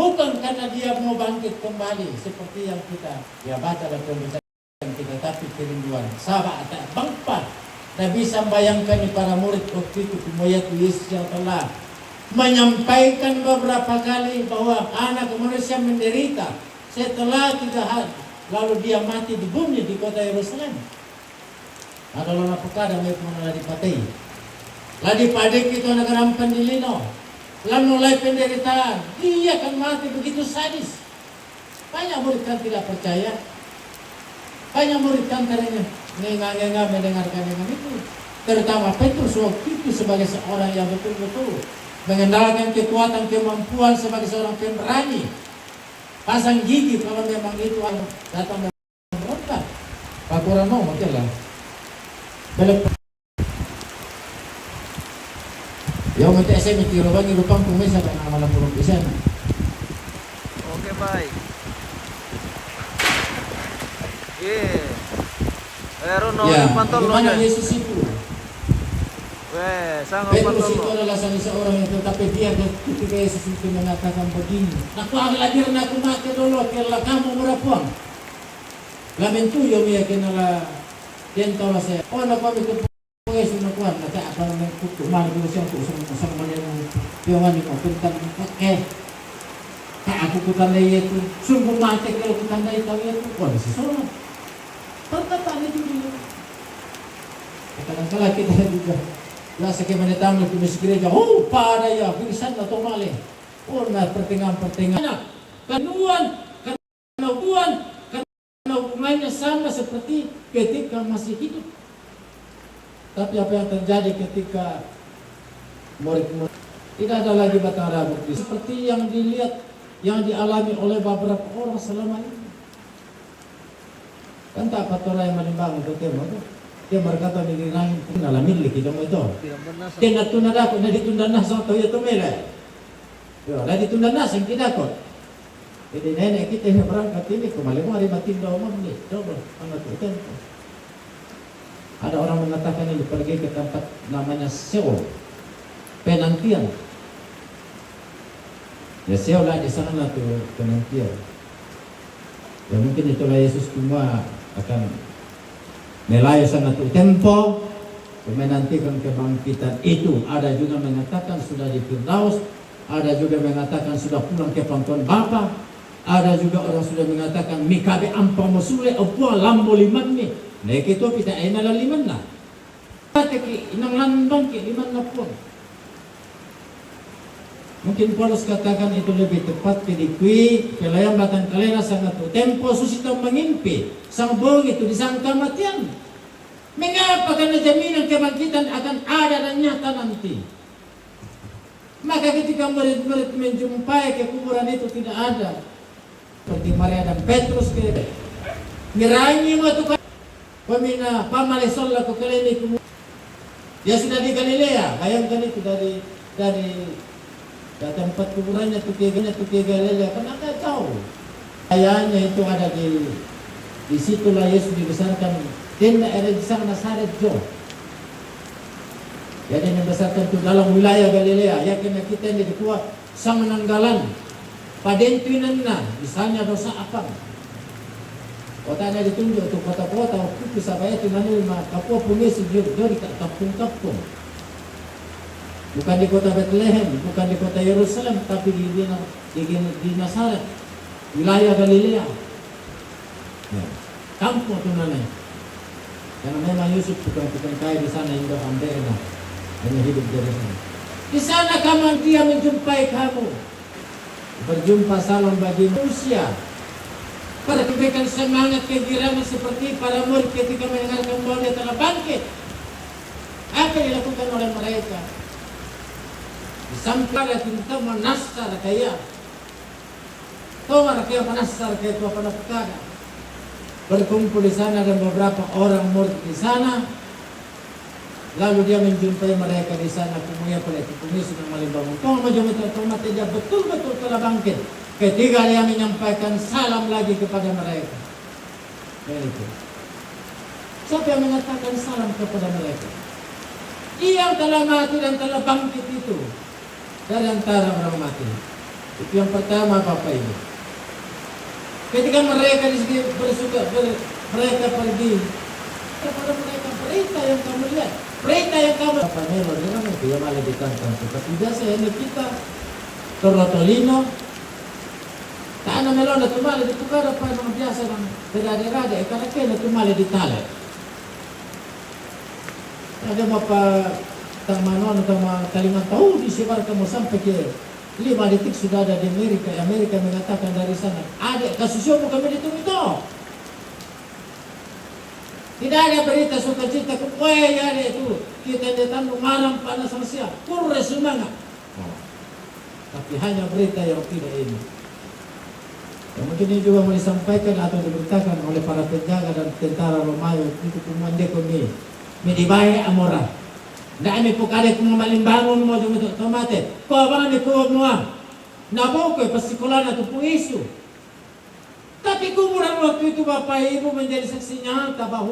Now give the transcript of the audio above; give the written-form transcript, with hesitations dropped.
Bukan karena dia mau bangkit kembali seperti yang kita baca dalam pembacaan kita, tapi kerinduan sahabat tak bangpa. Tak bisa bayangkan para murid waktu itu melihat Yesus yang telah menyampaikan beberapa kali bahwa anak manusia menderita setelah 3 hari, lalu dia mati di bumi di kota Yerusalem. Ada lona pekada may puna di patay. Ladi padek itu anak rampan di lino. Lalu mulai penderitaan. Dia akan mati begitu sadis. Banyak murid kan tidak percaya. Banyak murid kan katanya ngengah-ngengah mendengarkan dengan itu. Terutama Petrus waktu itu sebagai seorang yang betul-betul mengendalikan kekuatan kemampuan sebagai seorang pemberani. Pasang gigi kalau memang itu datang dari mereka. Pak kurang mau mungkin lah. Belum. Yang minta saya mikir lagi lupang kumisa dan amalan puluh persen. Oke baik. Pero no pantol lo ya. Yesus itu. Sangat Petrus pantol. itu adalah salah seorang yang tetapi dia ketika Yesus itu mengatakan begini. Naku agladir na aku mati dulu kela kamu merapuang. Lamin tu yo ya kenala tento la saya. Oh na kami itu Yesus na kuan na apa nang kutu man dulu siya ko sang man yang ni ko tentang aku kutan itu sungguh mati kalau kutan itu oh di situ. Perkataan itu dia. Kadang-kadang kita juga nasa kemanitang na tumis gereja, oh para ya, pingsan na tumali. Oh na pertengahan-pertengahan. Kanuan, hubungannya sama seperti ketika masih hidup. Tapi apa yang terjadi ketika murid-murid tidak ada lagi batang rambut. Seperti yang dilihat, yang dialami oleh beberapa orang selama ini. Kan tak patora yang menimbang itu tema itu. Dia berkata di langit pun alamin lagi dong itu. Dia natuna dako, na ditunda na sa tayo tumela. Yo, na ditunda na sang kidakot. Jadi nenek kita yang berangkat ini kembali mau hari batin daw mo ni. Coba angat itu. Ada orang mengatakan ini pergi ke tempat namanya Seoul. Penantian. Ya Seoul lah di sana tuh penantian. Ya mungkin itulah Yesus cuma akan melayu sana tuh tempo menantikan kebangkitan itu. Ada juga mengatakan sudah di Firdaus, ada juga mengatakan sudah pulang ke pangkuan Bapa, ada juga orang sudah mengatakan mikabe ampang mosule opo lambo liman ni nek itu kita enala liman na teki inang landong ke liman na pun. Mungkin Paulus katakan itu lebih tepat kedikui kelayang batang kalena sangat tempo susito mengimpi sang bong itu disangka matian. Mengapa? Karena jaminan kebangkitan akan ada dan nyata nanti. Maka ketika murid-murid menjumpai kekuburan itu tidak ada. Seperti Maria dan Petrus ke mirangi waktu pemina pamalisol ko kaleni kumu. Dia sudah di Galilea. Bayangkan itu dari tempat kuburannya tuh Galilea kan agak jauh. Kayaknya itu ada di situlah Yesus dibesarkan. Tenda ada di sana Nazaret Jo. Jadi membesarkan itu dalam wilayah Galilea. Yakin kita ini dikuat sang menanggalan. Padentuinan na misalnya dosa apa? Kotanya ditunjuk untuk kota-kota waktu itu sampai itu Manila Papua punya sejauh dari kampung-kampung. Bukan di kota Bethlehem, bukan di kota Yerusalem, tapi di Nazaret, wilayah Galilea. Ya. Kampung itu namanya. Karena memang Yusuf bukan kaya di sana hingga Anderna, hanya hidup di sana. Di sana kamu dia menjumpai kamu, berjumpa salam bagi manusia. Pada kebaikan semangat kegiraman seperti para murid ketika mendengarkan bahwa dia telah bangkit. Apa yang dilakukan oleh mereka? Sampai tentang menasar kaya, Tomar kaya menasar kaya tua pada pekada. Berkumpul di sana dan beberapa orang murid di sana. Lalu dia menjumpai mereka di sana. Kemudian pada itu sudah melibangun. Kau macam itu dia betul-betul telah bangkit. Ketika dia menyampaikan salam lagi kepada mereka. Itu. Siapa yang mengatakan salam kepada mereka? Ia yang telah mati dan telah bangkit itu dari antara orang mati. Itu yang pertama Bapak Ibu. Ketika mereka di sini mereka pergi, kepada mereka berita yang kamu lihat, berita yang kamu apa melo dengan itu yang malah ditantang. Tapi biasa ini kita Torotolino, karena melona tu malah ditukar apa yang biasa dan berada-ada, karena kena tu malah ditarik. Ada apa tamanon sama Kalimantan disebar kamu sampai ke 5 detik sudah ada di Amerika. Amerika mengatakan dari sana ada kasus yang kami ditunggu itu. Tidak ada berita sukacita ya ada itu kita datang marah panas sama siap kurang semangat. Tapi hanya berita yang tidak ini. Yang mungkin ini juga mau disampaikan atau diberitakan oleh para penjaga dan tentara Romawi itu kumandeko mi dibayar amora. Ndak ame pokade kung malimbangon mo dito tomate. Ko ba ni ko mo? Nabo ko pasikulan na to po isu. Tapi kung murang waktu itu Bapak Ibu menjadi saksinya bahwa